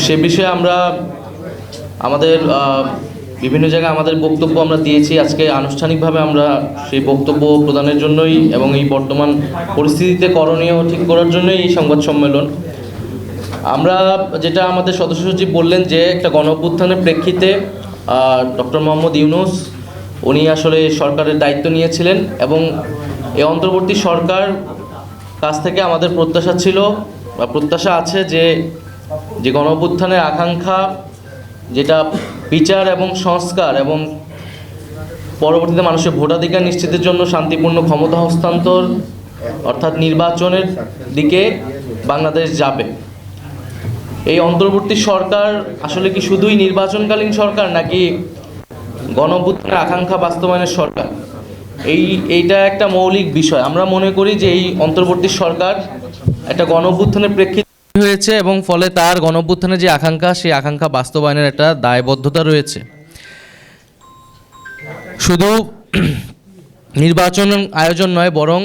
সে বিষয়ে আমরা আমাদের বিভিন্ন জায়গায় আমাদের বক্তব্য আমরা দিয়েছি। আজকে আনুষ্ঠানিকভাবে আমরা সেই বক্তব্য প্রদানের জন্যই এবং এই বর্তমান পরিস্থিতিতে করণীয় ঠিক করার জন্যই এই সংবাদ সম্মেলন। আমরা যেটা আমাদের সদস্য সচিব বললেন যে একটা গণঅভ্যুত্থানের প্রেক্ষিতে ডক্টর মোহাম্মদ ইউনূস উনি আসলে সরকারের দায়িত্ব নিয়েছিলেন এবং এই অন্তর্বর্তী সরকার কাছ থেকে আমাদের প্রত্যাশা ছিল বা প্রত্যাশা আছে যে গণঅভ্যুত্থানের আকাঙ্ক্ষা, যেটা বিচার এবং সংস্কার এবং পরবর্তীতে মানুষের ভোটাধিকার নিশ্চিতের জন্য শান্তিপূর্ণ ক্ষমতা হস্তান্তর অর্থাৎ নির্বাচনের দিকে বাংলাদেশ যাবে। এই অন্তর্বর্তী সরকার আসলে কি শুধুই নির্বাচনকালীন সরকার নাকি গণঅভ্যুত্থানের আকাঙ্ক্ষা বাস্তবায়নের সরকার? এইটা একটা মৌলিক বিষয়। আমরা মনে করি যে এই অন্তর্বর্তী সরকার একটা গণঅভ্যুত্থানের প্রেক্ষিতে হয়েছে এবং ফলে তার গণঅভ্যুত্থানের যে আকাঙ্ক্ষা, সেই আকাঙ্ক্ষা বাস্তবায়নের একটা দায়বদ্ধতা রয়েছে। শুধু নির্বাচন আয়োজন নয়, বরং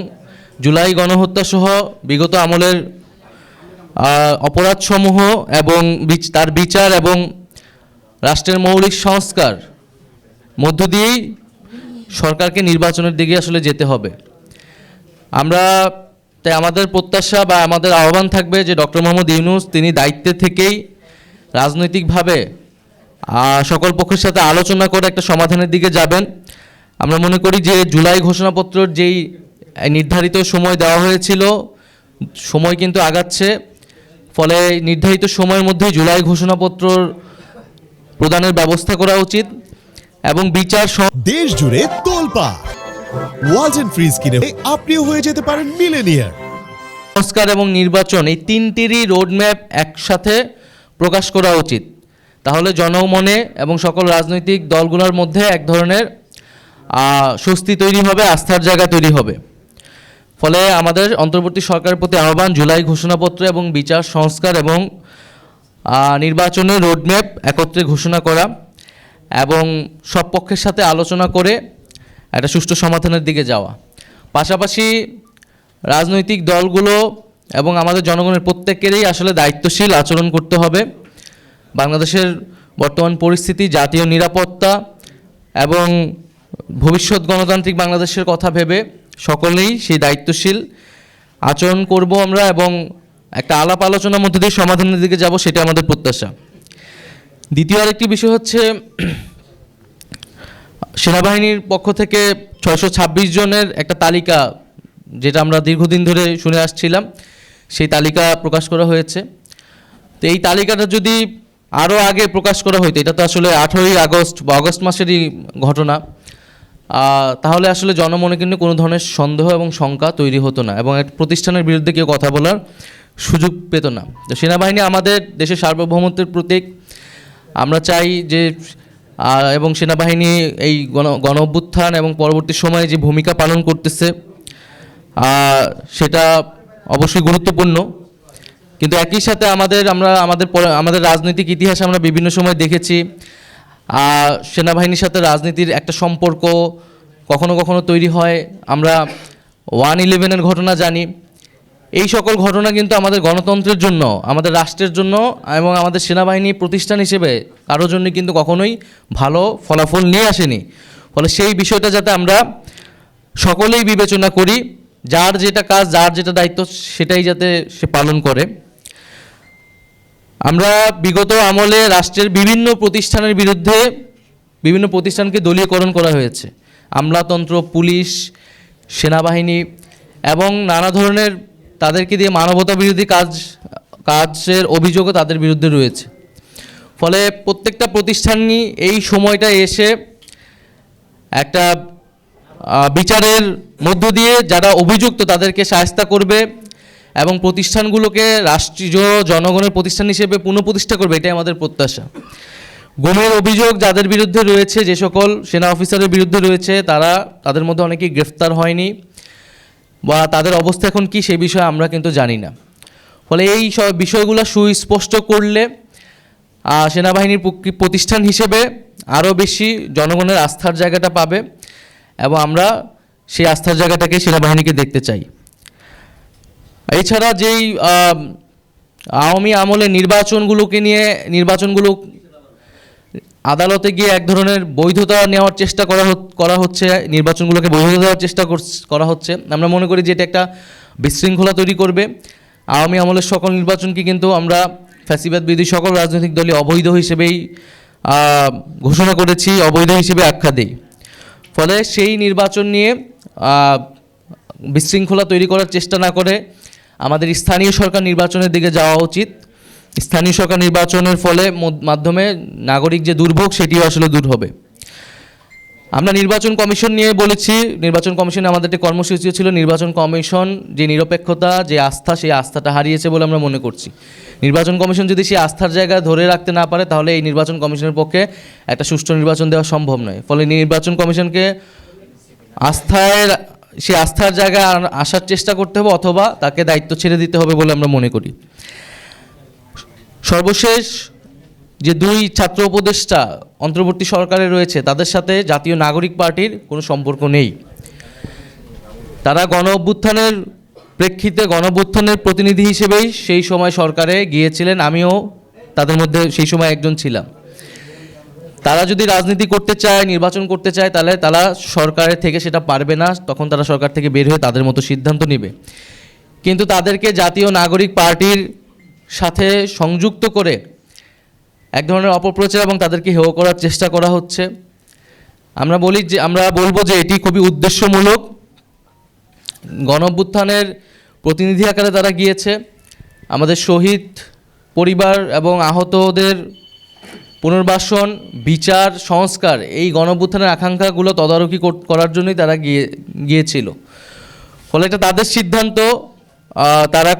জুলাই গণহত্যা সহ বিগত আমলের অপরাধসমূহ এবং তার বিচার এবং রাষ্ট্রের মৌলিক সংস্কার মধ্য দিয়েই সরকারকে নির্বাচনের দিকে আসলে যেতে হবে। তাই আমাদের প্রত্যাশা বা আমাদের আহ্বান থাকবে যে ডক্টর মোহাম্মদ ইউনূস তিনি দায়িত্বে থেকেই রাজনৈতিকভাবে সকল পক্ষের সাথে আলোচনা করে একটা সমাধানের দিকে যাবেন। আমরা মনে করি যে জুলাই ঘোষণাপত্রের যেই নির্ধারিত সময় দেওয়া হয়েছিল, সময় কিন্তু আগাচ্ছে, ফলে নির্ধারিত সময়ের মধ্যেই জুলাই ঘোষণাপত্র প্রদানের ব্যবস্থা করা উচিত এবং বিচার দেশ জুড়ে তোলপাড় ওয়ালটন ফ্রিজ কিনে আপনিও হয়ে যেতে পারেন মিলেনিয়ার। সংস্কার এবং নির্বাচন এই তিনটিরই রোডম্যাপ একসাথে প্রকাশ করা উচিত। তাহলে জনমনে এবং সকল রাজনৈতিক দলগুলোর মধ্যে এক ধরনের স্বস্তি তৈরি হবে, আস্থার জায়গা তৈরি হবে। ফলে আমাদের অন্তর্বর্তী সরকারের প্রতি আহ্বান, জুলাই ঘোষণাপত্র এবং বিচার সংস্কার এবং নির্বাচনের রোডম্যাপ একত্রে ঘোষণা করা এবং সব পক্ষের সাথে আলোচনা করে একটা সুষ্ঠু সমাধানের দিকে যাওয়া। পাশাপাশি রাজনৈতিক দলগুলো এবং আমাদের জনগণের প্রত্যেকেরই আসলে দায়িত্বশীল আচরণ করতে হবে। বাংলাদেশের বর্তমান পরিস্থিতি, জাতীয় নিরাপত্তা এবং ভবিষ্যৎ গণতান্ত্রিক বাংলাদেশের কথা ভেবে সকলেই সেই দায়িত্বশীল আচরণ করব আমরা এবং একটা আলাপ আলোচনার মধ্যে দিয়ে সমাধানের দিকে যাব, সেটা আমাদের প্রত্যাশা। দ্বিতীয় আরেকটি বিষয় হচ্ছে সেনাবাহিনীর পক্ষ থেকে 626 জনের একটা তালিকা, যেটা আমরা দীর্ঘদিন ধরে শুনে আসছিলাম, সেই তালিকা প্রকাশ করা হয়েছে। তো এই তালিকাটা যদি আরও আগে প্রকাশ করা হইতো, এটা তো আসলে 18ই আগস্ট বা আগস্ট মাসেরই ঘটনা, তাহলে আসলে জনমনে কিন্তু কোনো ধরনের সন্দেহ এবং শঙ্কা তৈরি হতো না এবং একটা প্রতিষ্ঠানের বিরুদ্ধে কেউ কথা বলার সুযোগ পেত না। তো সেনাবাহিনী আমাদের দেশের সার্বভৌমত্বের প্রতীক। আমরা চাই যে এবং সেনাবাহিনী এই গণ অভ্যুত্থান এবং পরবর্তী সময়ে যে ভূমিকা পালন করতেছে সেটা অবশ্যই গুরুত্বপূর্ণ, কিন্তু একই সাথে আমাদের রাজনৈতিক ইতিহাসে আমরা বিভিন্ন সময় দেখেছি সেনাবাহিনীর সাথে রাজনীতির একটা সম্পর্ক কখনো কখনো তৈরি হয়। আমরা 1/11-এর ঘটনা জানি। এই সকল ঘটনা কিন্তু আমাদের গণতন্ত্রের জন্য, আমাদের রাষ্ট্রের জন্য এবং আমাদের সেনাবাহিনী প্রতিষ্ঠান হিসেবে কারোর জন্য কিন্তু কখনোই ভালো ফলাফল নিয়ে আসেনি। ফলে সেই বিষয়টা যাতে আমরা সকলেই বিবেচনা করি, যার যেটা কাজ, যার যেটা দায়িত্ব, সেটাই যাতে সে পালন করে। আমরা বিগত আমলে রাষ্ট্রের বিভিন্ন প্রতিষ্ঠানের বিরুদ্ধে বিভিন্ন প্রতিষ্ঠানকে দলীয়করণ করা হয়েছে। আমলাতন্ত্র, পুলিশ, সেনাবাহিনী এবং নানা ধরনের তাদেরকে দিয়ে মানবতা বিরোধী কাজের অভিযোগও তাদের বিরুদ্ধে রয়েছে। ফলে প্রত্যেকটা প্রতিষ্ঠানই এই সময়টা এসে একটা বিচারের মধ্য দিয়ে যারা অভিযুক্ত তাদেরকে শায়েস্তা করবে এবং প্রতিষ্ঠানগুলোকে রাষ্ট্রীয় জনগণের প্রতিষ্ঠান হিসেবে পুনঃপ্রতিষ্ঠা করবে, এটাই আমাদের প্রত্যাশা। গুমের অভিযোগ যাদের বিরুদ্ধে রয়েছে, যে সকল সেনা অফিসারের বিরুদ্ধে রয়েছে, তাদের মধ্যে অনেকেই গ্রেফতার হয়নি বা তাদের অবস্থা এখন কি সেই বিষয়ে আমরা কিন্তু জানি না। ফলে এই সব বিষয়গুলো সুস্পষ্ট করলে সেনাবাহিনীর প্রতিষ্ঠান হিসেবে আরও বেশি জনগণের আস্থার জায়গাটা পাবে এবং আমরা সেই আস্থার জায়গাটাকে সেনাবাহিনীকে দেখতে চাই। এছাড়া যেই আওয়ামী আমলে নির্বাচনগুলো আদালতে গিয়ে এক ধরনের বৈধতা নেওয়ার চেষ্টা করা হচ্ছে, নির্বাচনগুলোকে বৈধতা দেওয়ার চেষ্টা করা হচ্ছে। আমরা মনে করি যে এটা একটা বিশৃঙ্খলা তৈরি করবে। আওয়ামী আমলের সকল নির্বাচনকে কিন্তু আমরা ফ্যাসিবাদ বিরোধী সকল রাজনৈতিক দলই অবৈধ হিসেবেই ঘোষণা করেছি, অবৈধ হিসেবে আখ্যা দিই। ফলে সেই নির্বাচন নিয়ে বিশৃঙ্খলা তৈরি করার চেষ্টা না করে আমাদের স্থানীয় সরকার নির্বাচনের দিকে যাওয়া উচিত। স্থানীয় সরকার নির্বাচনের মাধ্যমে নাগরিক যে দুর্ভোগ সেটিও আসলে দূর হবে। আমরা নির্বাচন কমিশন নিয়ে বলেছি, নির্বাচন কমিশনে আমাদের একটা কর্মসূচি ছিল। নির্বাচন কমিশন যে নিরপেক্ষতা, যে আস্থা, সেই আস্থাটা হারিয়েছে বলে আমরা মনে করছি। নির্বাচন কমিশন যদি সেই আস্থার জায়গা ধরে রাখতে না পারে, তাহলে এই নির্বাচন কমিশনের পক্ষে একটা সুষ্ঠু নির্বাচন দেওয়া সম্ভব নয়। ফলে নির্বাচন কমিশনকে সেই আস্থার জায়গায় আসার চেষ্টা করতে হবে, অথবা তাকে দায়িত্ব ছেড়ে দিতে হবে বলে আমরা মনে করি। সর্বশেষ, যে দুই ছাত্র উপদেষ্টা অন্তর্বর্তী সরকারে রয়েছে, তাদের সাথে জাতীয় নাগরিক পার্টির কোনো সম্পর্ক নেই। তারা গণ অভ্যুত্থানের প্রেক্ষিতে গণ অভ্যুত্থানের প্রতিনিধি হিসেবেই সেই সময় সরকারে গিয়েছিলেন, আমিও তাদের মধ্যে সেই সময় একজন ছিলাম। তারা যদি রাজনীতি করতে চায়, নির্বাচন করতে চায়, তাহলে তারা সরকারের থেকে সেটা পারবে না। তখন তারা সরকার থেকে বের হয়ে তাদের মতো সিদ্ধান্ত নেবে। কিন্তু তাদেরকে জাতীয় নাগরিক পার্টির সাথে সংযুক্ত করে এক ধরনের অপপ্রচার এবং তাদেরকে হেয় করার চেষ্টা করা হচ্ছে। আমরা বলবো যে এটি খুবই উদ্দেশ্যমূলক। গণ অভ্যুত্থানের প্রতিনিধি আকারে তারা গিয়েছে। আমাদের শহীদ পরিবার এবং আহতদের পুনর্বাসন, বিচার, সংস্কার, এই গণ অভ্যুত্থানের আকাঙ্ক্ষাগুলো তদারকি করার জন্যই তারা গিয়েছিল। ফলে এটা তাদের সিদ্ধান্ত, তারা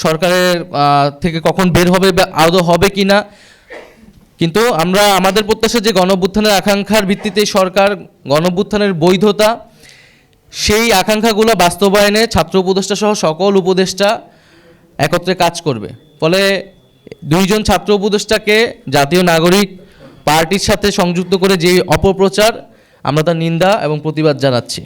সরকারের থেকে কখন বের হবে বা আদৌ হবে কি না। কিন্তু আমাদের প্রত্যাশা যে গণ অভ্যুত্থানের আকাঙ্ক্ষার ভিত্তিতে সরকার গণ অভ্যুত্থানের বৈধতা, সেই আকাঙ্ক্ষাগুলো বাস্তবায়নে ছাত্র উপদেষ্টা সহ সকল উপদেষ্টা একত্রে কাজ করবে। ফলে দুইজন ছাত্র উপদেষ্টাকে জাতীয় নাগরিক পার্টির সাথে সংযুক্ত করে যে অপপ্রচার, আমরা তার নিন্দা এবং প্রতিবাদ জানাচ্ছি।